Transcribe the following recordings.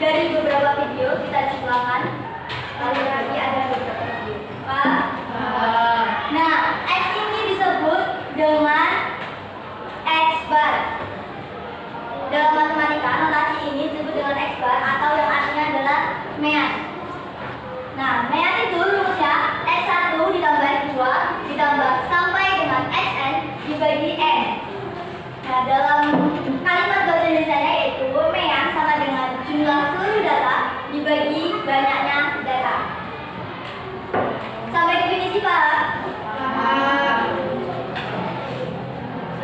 dari beberapa video kita jumlahkan. Lalu lagi ada beberapa video. Pak. Nah, X ini disebut dengan X bar. Dalam matematika, notasi ini disebut dengan X bar atau yang artinya adalah mean. Nah, mean itu rumusnya X1 ditambah X2 ditambah sampai dengan Xn dibagi N. Nah, dalam kalimat bahasa Indonesia yaitu mean sama dengan jumlah seluruh data dibagi banyaknya data. Sampai definisi Pak.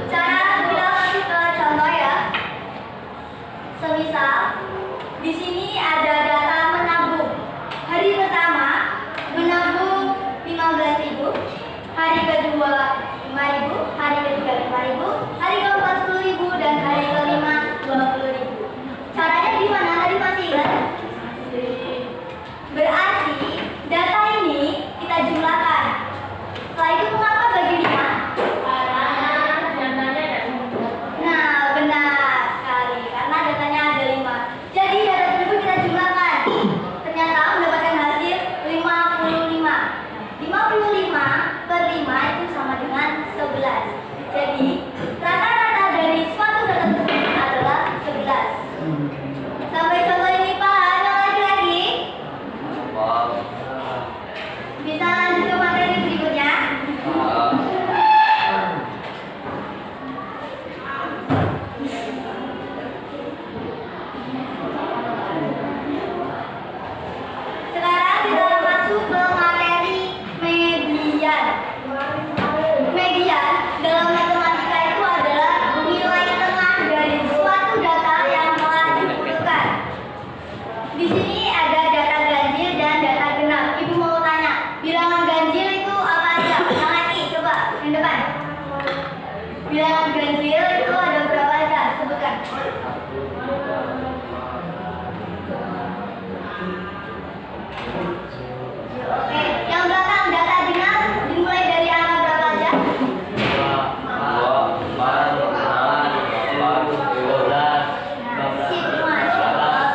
Cara kita masuk ke contoh ya. Semisal di sini ada data menabung. Hari pertama menabung 15.000, hari kedua 5.000, hari ketiga 5.000, hari keempat 10.000 dan hari kelima 20.000. Caranya gimana? Tadi masih ingat? Berarti data ini kita jumlahkan. Setelah itu mengapa bagi 5? Nah, benar sekali. Karena datanya ada 5. Jadi data tersebut kita jumlahkan. Ternyata mendapatkan hasil 55. 55 per 5 itu sama dengan 11. Jadi rata-rata dari suatu data tersebut adalah 11. Sampai contoh ini Pak, ada lagi? Bisa lanjut ke materi berikutnya. Sekarang kita masuk ke materi median. Median dalam matematika itu adalah nilai tengah dari suatu data yang telah dikumpulkan. Di sini ada data ganjil dan data genap. Ibu mau tanya, bilangan ganjil itu apa aja? Yang lagi, coba yang depan. Bilangan ganjil itu ada berapa aja? Sebutkan. Oke, yang belakang data genap dimulai dari angka berapa aja? Sip, Mas. Nah,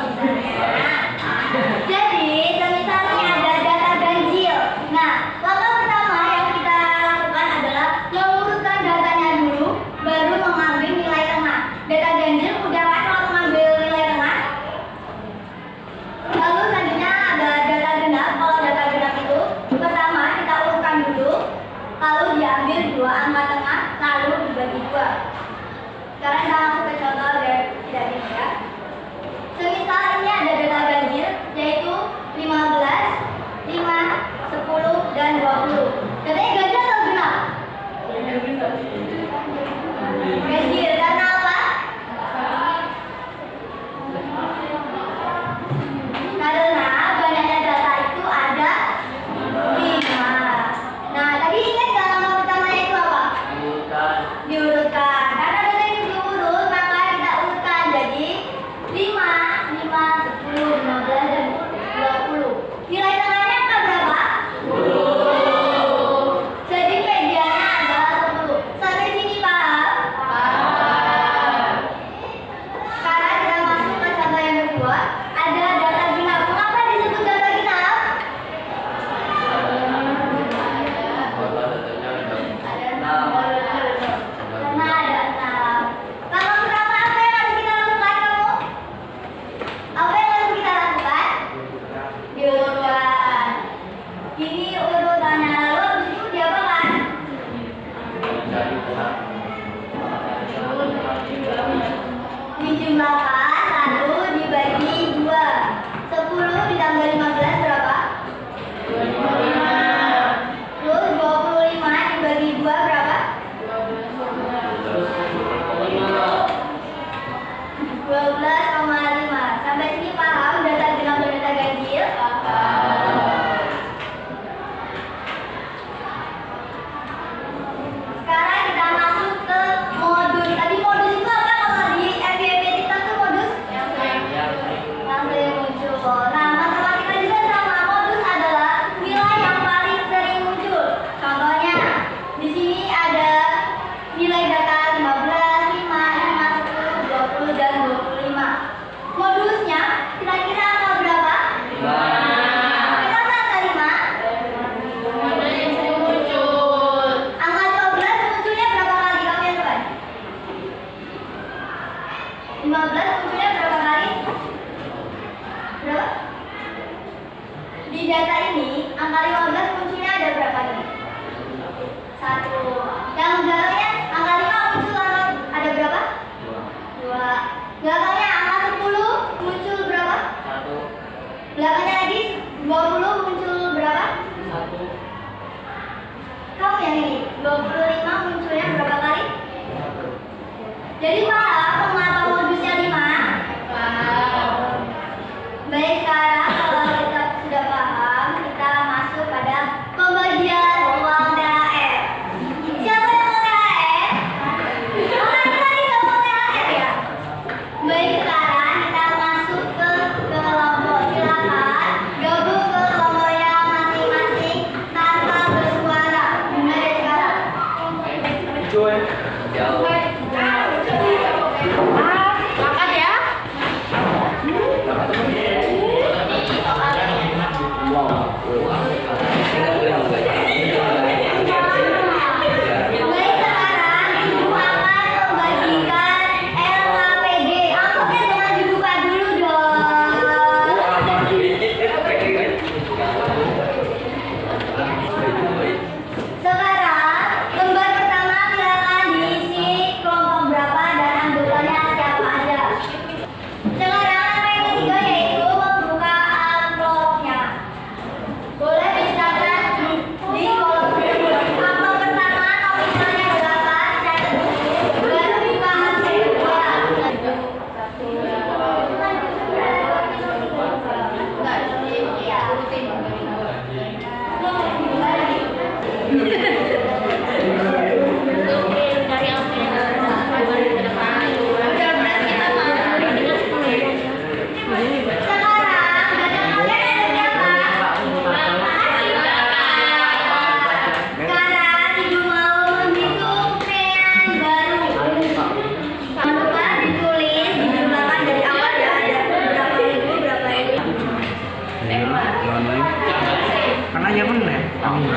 Udah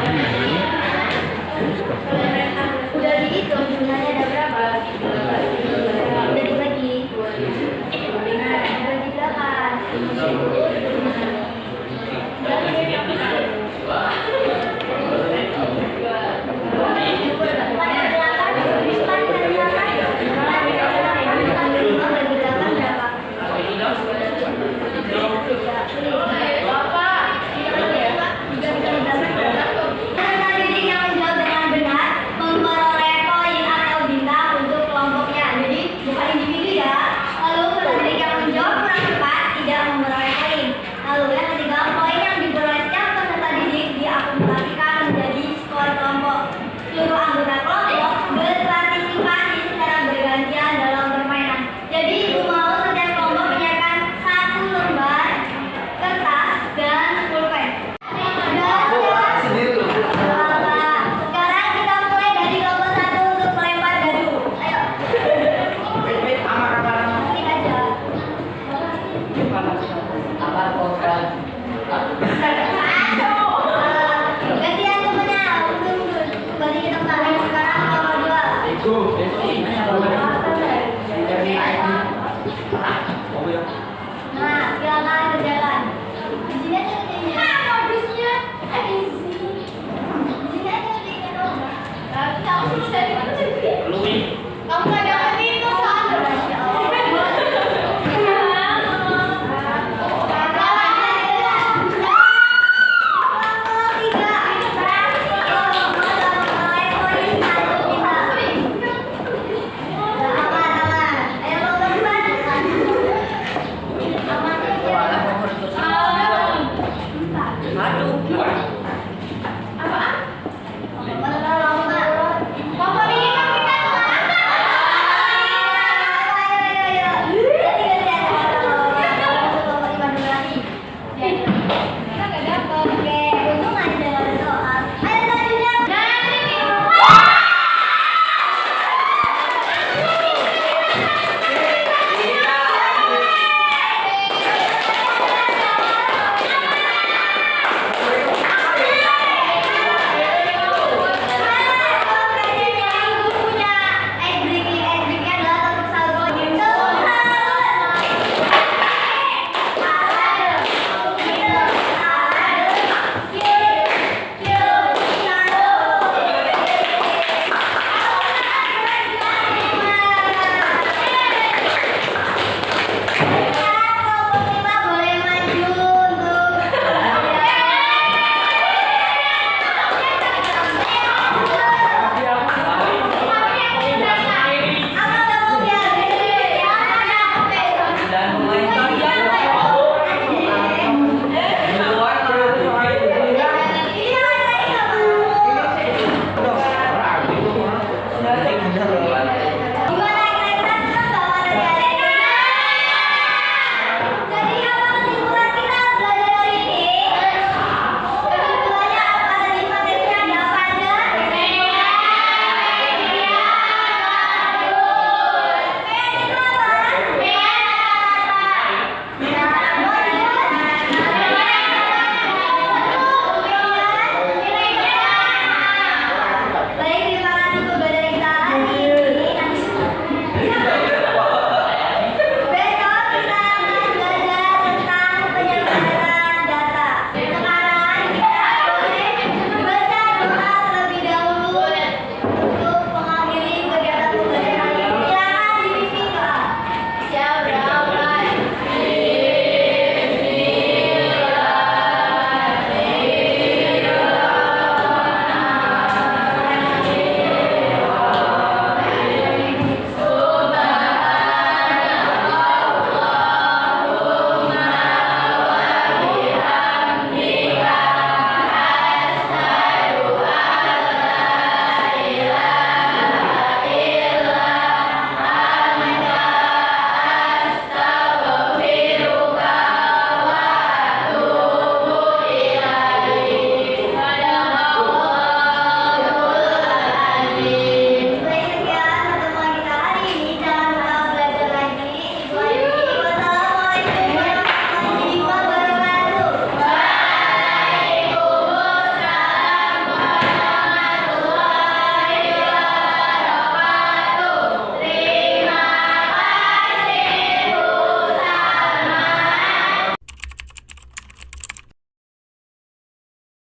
dihitung jumlahnya ada berapa? Udah dibagi. Nah, dibagi 8